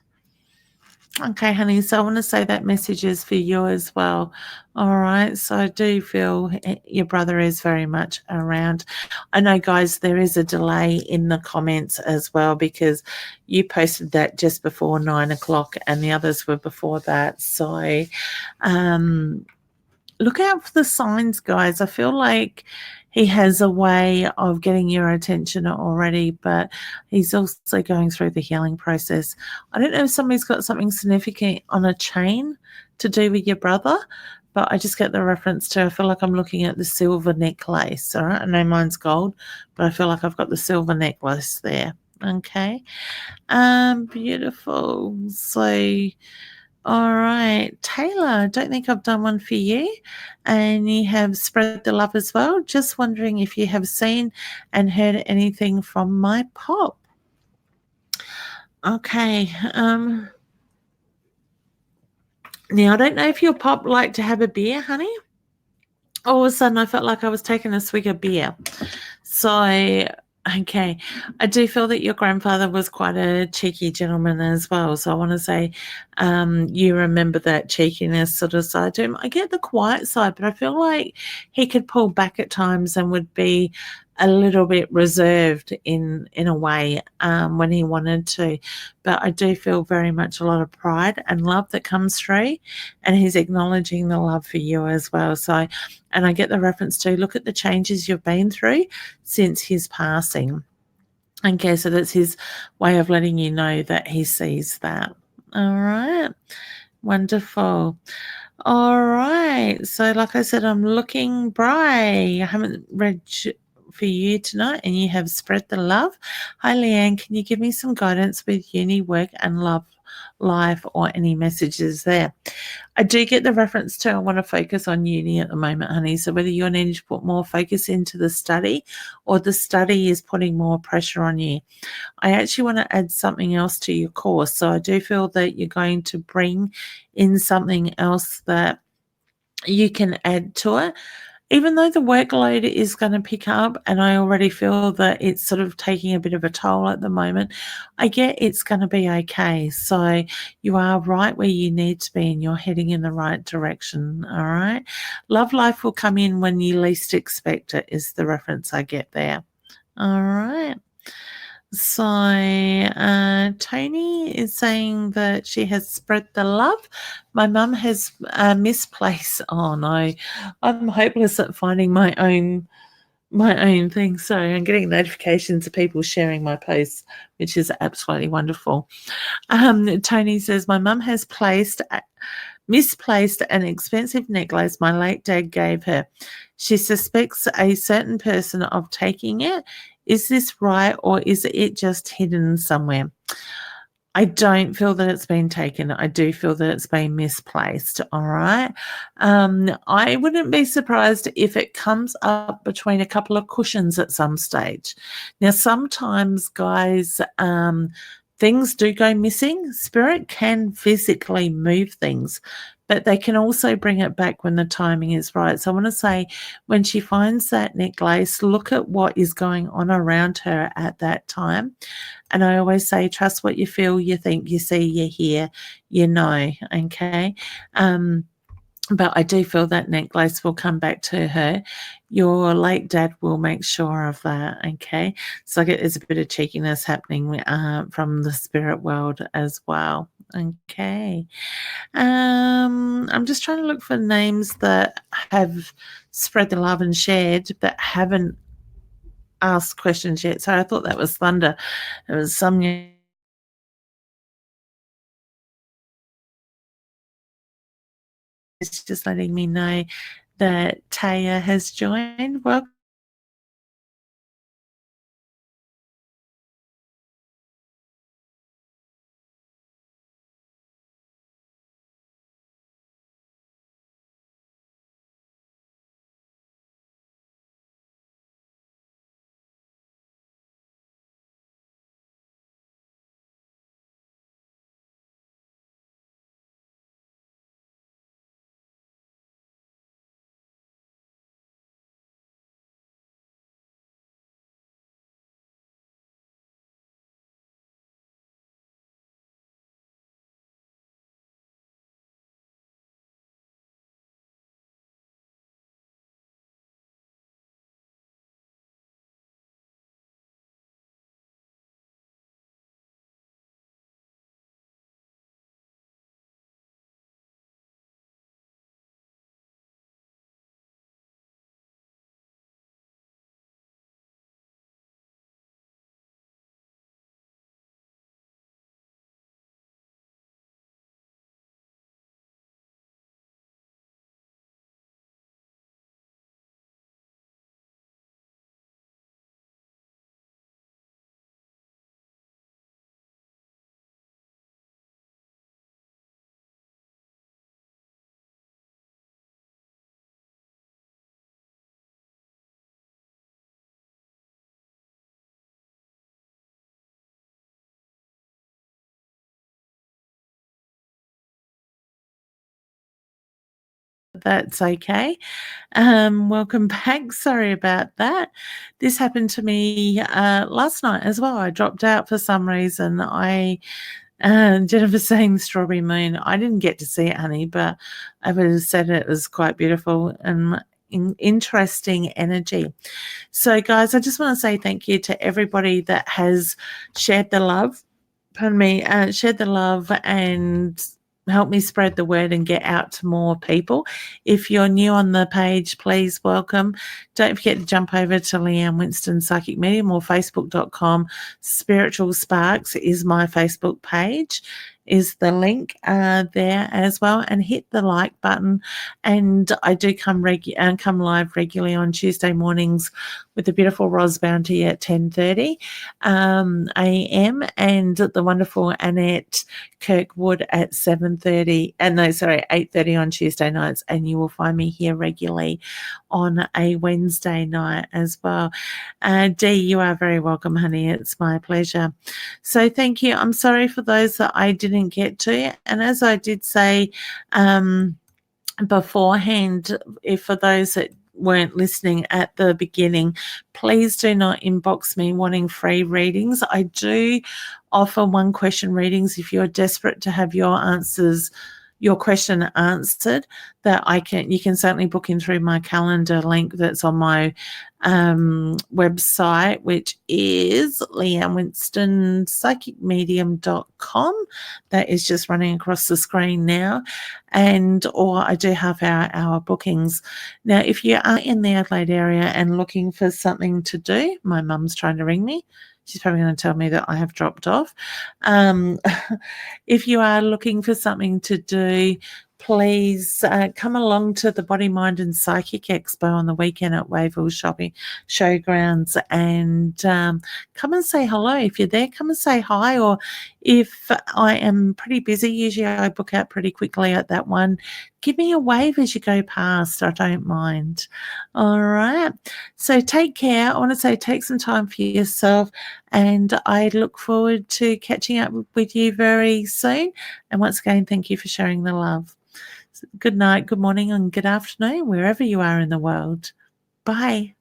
Okay, honey, so I want to say that message is for you as well. All right, so I do feel your brother is very much around. I know, guys, there is a delay in the comments as well because you posted that just before 9 o'clock and the others were before that. So look out for the signs, guys. I feel like he has a way of getting your attention already, but he's also going through the healing process. I don't know if somebody's got something significant on a chain to do with your brother, but I just get the reference to, I feel like I'm looking at the silver necklace. All right, I know mine's gold, but I feel like I've got the silver necklace there. Okay, beautiful. So, all right, Taylor, I don't think I've done one for you. And you have spread the love as well. Just wondering if you have seen and heard anything from my pop. Okay. Now I don't know if your pop like to have a beer, honey. All of a sudden, I felt like I was taking a swig of beer. So, okay, I do feel that your grandfather was quite a cheeky gentleman as well. So I want to say, you remember that cheekiness sort of side to him. I get the quiet side, but I feel like he could pull back at times and would be a little bit reserved in a way when he wanted to. But I do feel very much a lot of pride and love that comes through, and he's acknowledging the love for you as well. So, and I get the reference to look at the changes you've been through since his passing. Okay, so that's his way of letting you know that he sees that. All right, wonderful. All right, so like I said, I'm looking bright. I haven't read for you tonight, and you have spread the love. Hi, Leanne, can you give me some guidance with uni, work, and love life, or any messages there? I do get the reference to I want to focus on uni at the moment, honey. So whether you're needing to put more focus into the study or the study is putting more pressure on you. I actually want to add something else to your course. So I do feel that you're going to bring in something else that you can add to it. Even though the workload is going to pick up, and I already feel that it's sort of taking a bit of a toll at the moment, I get it's going to be okay. So you are right where you need to be and you're heading in the right direction. All right. Love life will come in when you least expect it, is the reference I get there. All right. So, Tony is saying that she has spread the love. My mum has misplaced. Oh no, I'm hopeless at finding my own thing. So I'm getting notifications of people sharing my posts, which is absolutely wonderful. Tony says my mum has misplaced an expensive necklace my late dad gave her. She suspects a certain person of taking it. Is this right, or is it just hidden somewhere? I don't feel that it's been taken. I do feel that it's been misplaced. All right. I wouldn't be surprised if it comes up between a couple of cushions at some stage. Now, sometimes, guys, things do go missing. Spirit can physically move things, but they can also bring it back when the timing is right. So I want to say, when she finds that necklace, look at what is going on around her at that time. And I always say, trust what you feel, you think, you see, you hear, you know. Okay. But I do feel that necklace will come back to her. Your late dad will make sure of that. Okay. So I get there's a bit of cheekiness happening from the spirit world as well. Okay. I'm just trying to look for names that have spread the love and shared but haven't asked questions yet. So I thought that was Thunder. It was some it's just letting me know that Taya has joined. Welcome. that's okay. Welcome back. Sorry about that. This happened to me last night as well. I dropped out for some reason. Jennifer saying Strawberry Moon. I didn't get to see it, honey, but I would have said it was quite beautiful and interesting energy. So, guys, I just want to say thank you to everybody that has shared the love. Pardon me, shared the love and help me spread the word and get out to more people. If you're new on the page, please welcome. Don't forget to jump over to Leanne Winston Psychic Medium or facebook.com. Spiritual Sparks is my Facebook page, is the link there as well, and hit the like button. And I do come live regularly on Tuesday mornings with the beautiful Ros Bounty at 10:30 a.m. and the wonderful Annette Kirkwood at 8:30 on Tuesday nights, and you will find me here regularly on a Wednesday night as well. Dee, you are very welcome, honey. It's my pleasure. So thank you. I'm sorry for those that I didn't get to, and as I did say beforehand, if for those that weren't listening at the beginning, please do not inbox me wanting free readings. I do offer one question readings if you're desperate to have your question answered, that you can certainly book in through my calendar link that's on my website, which is leannewinstonpsychicmedium.com. That is just running across the screen now. Or I do have our bookings. Now, if you are in the Adelaide area and looking for something to do, my mum's trying to ring me. She's probably going to tell me that I have dropped off. If you are looking for something to do, please come along to the Body, Mind and Psychic Expo on the weekend at Wavell Shopping Showgrounds and come and say hello. If you're there, come and say hi. Or if I am pretty busy, usually I book out pretty quickly at that one, give me a wave as you go past. I don't mind. All right. So take care. I want to say take some time for yourself, and I look forward to catching up with you very soon. And once again, thank you for sharing the love. Good night, good morning, and good afternoon, wherever you are in the world. Bye.